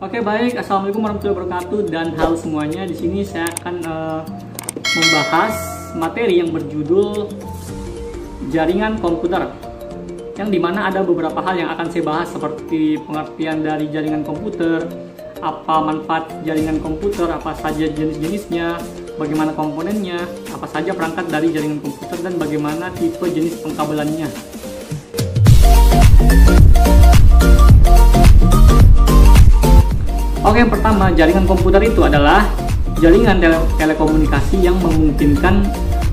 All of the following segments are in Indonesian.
Oke, baik. Assalamualaikum warahmatullahi wabarakatuh dan halo semuanya. Di sini saya akan membahas materi yang berjudul jaringan komputer, yang dimana ada beberapa hal yang akan saya bahas seperti pengertian dari jaringan komputer, apa manfaat jaringan komputer, apa saja jenis-jenisnya, bagaimana komponennya, apa saja perangkat dari jaringan komputer, dan bagaimana tipe jenis pengkabelannya. Oke, yang pertama, jaringan komputer itu adalah jaringan telekomunikasi yang memungkinkan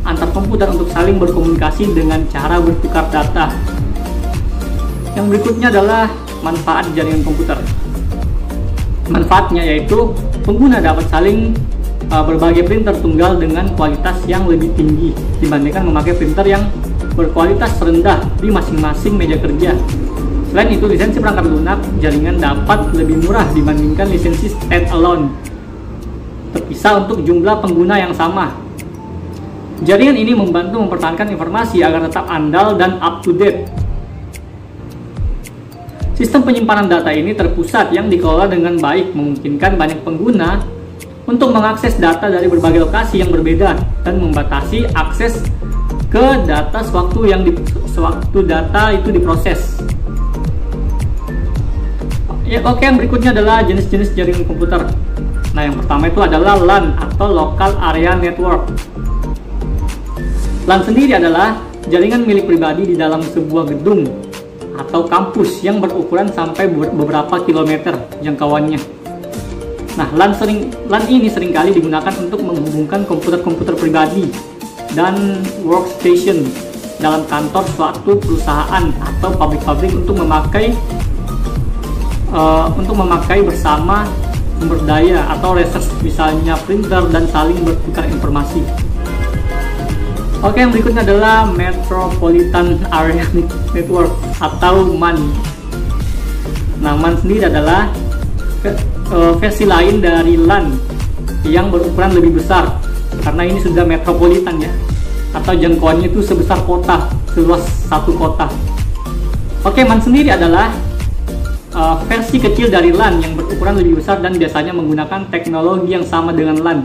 antar komputer untuk saling berkomunikasi dengan cara bertukar data. Yang berikutnya adalah manfaat jaringan komputer. Manfaatnya yaitu pengguna dapat saling berbagi printer tunggal dengan kualitas yang lebih tinggi dibandingkan memakai printer yang berkualitas rendah di masing-masing meja kerja. Selain itu, lisensi perangkat lunak jaringan dapat lebih murah dibandingkan lisensi standalone terpisah untuk jumlah pengguna yang sama. Jaringan ini membantu mempertahankan informasi agar tetap andal dan up to date. Sistem penyimpanan data ini terpusat yang dikelola dengan baik, memungkinkan banyak pengguna untuk mengakses data dari berbagai lokasi yang berbeda dan membatasi akses ke data sewaktu data itu diproses. Oke, yang berikutnya adalah jenis-jenis jaringan komputer. Nah, yang pertama itu adalah LAN atau Local Area Network. LAN sendiri adalah jaringan milik pribadi di dalam sebuah gedung atau kampus yang berukuran sampai beberapa kilometer jangkauannya. Nah, LAN ini seringkali digunakan untuk menghubungkan komputer-komputer pribadi dan workstation dalam kantor suatu perusahaan atau pabrik-pabrik untuk memakai bersama sumber daya atau research, misalnya printer, dan saling bertukar informasi. Oke, yang berikutnya adalah Metropolitan Area Network atau MAN. Nah, MAN sendiri adalah versi lain dari LAN yang berukuran lebih besar, karena ini sudah metropolitan ya, atau jangkauannya itu sebesar kota, seluas satu kota. Oke, MAN sendiri adalah versi kecil dari LAN yang berukuran lebih besar dan biasanya menggunakan teknologi yang sama dengan LAN.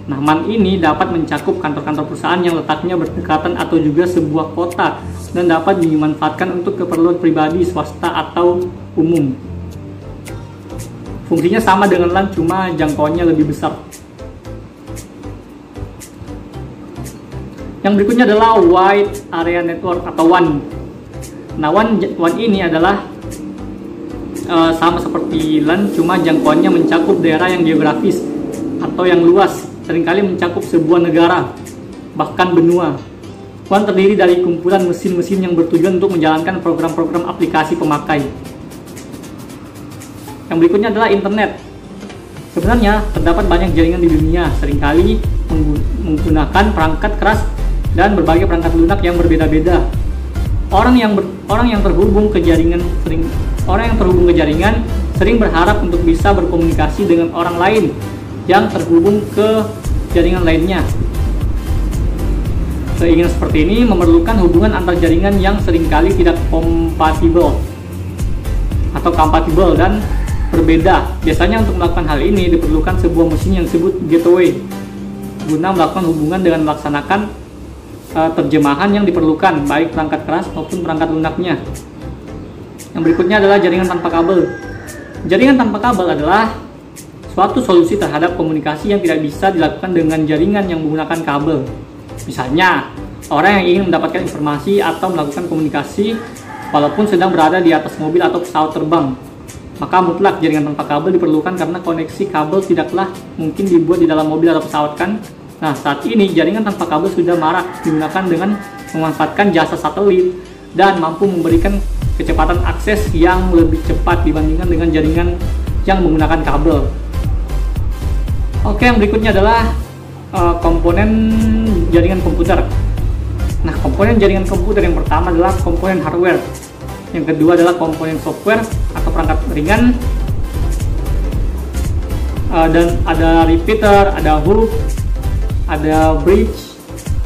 Nah, MAN ini dapat mencakup kantor-kantor perusahaan yang letaknya berdekatan atau juga sebuah kota dan dapat dimanfaatkan untuk keperluan pribadi, swasta, atau umum. Fungsinya sama dengan LAN, cuma jangkauannya lebih besar. Yang berikutnya adalah Wide Area Network atau WAN. Nah, WAN ini adalah sama seperti LAN, cuma jangkauannya mencakup daerah yang geografis atau yang luas, seringkali mencakup sebuah negara, bahkan benua. WAN terdiri dari kumpulan mesin-mesin yang bertujuan untuk menjalankan program-program aplikasi pemakai. Yang berikutnya adalah internet. Sebenarnya terdapat banyak jaringan di dunia, seringkali menggunakan perangkat keras dan berbagai perangkat lunak yang berbeda-beda. Orang yang terhubung ke jaringan sering berharap untuk bisa berkomunikasi dengan orang lain yang terhubung ke jaringan lainnya. Keinginan seperti ini memerlukan hubungan antar jaringan yang seringkali tidak kompatibel dan berbeda. Biasanya untuk melakukan hal ini diperlukan sebuah mesin yang disebut gateway guna melakukan hubungan dengan melaksanakan terjemahan yang diperlukan, baik perangkat keras maupun perangkat lunaknya. Yang berikutnya adalah jaringan tanpa kabel. Jaringan tanpa kabel adalah suatu solusi terhadap komunikasi yang tidak bisa dilakukan dengan jaringan yang menggunakan kabel. Misalnya, orang yang ingin mendapatkan informasi atau melakukan komunikasi walaupun sedang berada di atas mobil atau pesawat terbang, maka mutlak jaringan tanpa kabel diperlukan karena koneksi kabel tidaklah mungkin dibuat di dalam mobil atau pesawat, kan? Nah, saat ini jaringan tanpa kabel sudah marak digunakan dengan memanfaatkan jasa satelit dan mampu memberikan kecepatan akses yang lebih cepat dibandingkan dengan jaringan yang menggunakan kabel. Oke, yang berikutnya adalah komponen jaringan komputer. Nah, komponen jaringan komputer yang pertama adalah komponen hardware. Yang kedua adalah komponen software atau perangkat ringan. Dan ada repeater, ada hook, ada bridge.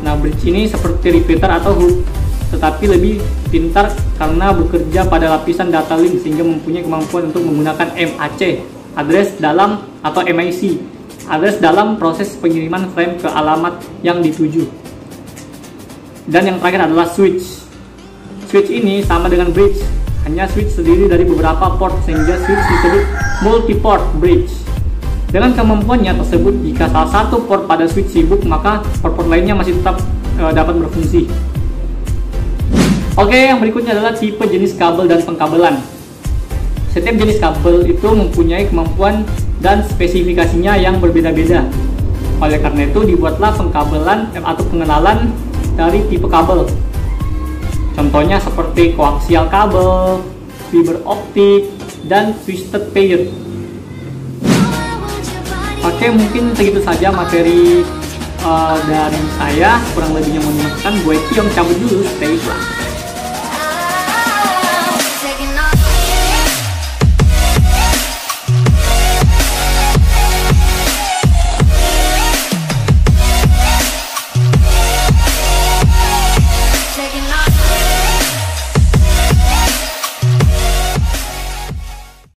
Nah, bridge ini seperti repeater atau hook, tetapi lebih pintar karena bekerja pada lapisan data link sehingga mempunyai kemampuan untuk menggunakan MAC address dalam atau MAC, address dalam proses pengiriman frame ke alamat yang dituju. Dan yang terakhir adalah switch. Switch ini sama dengan bridge, hanya switch terdiri dari beberapa port sehingga switch disebut multi-port bridge. Dengan kemampuannya tersebut, jika salah satu port pada switch sibuk, maka port-port lainnya masih tetap dapat berfungsi. Oke, yang berikutnya adalah tipe jenis kabel dan pengkabelan. Setiap jenis kabel itu mempunyai kemampuan dan spesifikasinya yang berbeda-beda. Oleh karena itu, dibuatlah pengkabelan atau pengenalan dari tipe kabel. Contohnya seperti koaksial kabel, fiber optik, dan twisted pair. Oke, mungkin segitu saja materi dari saya. Kurang lebihnya mohon dimaafkan. Gue Kiong cabut dulu. Stay safe.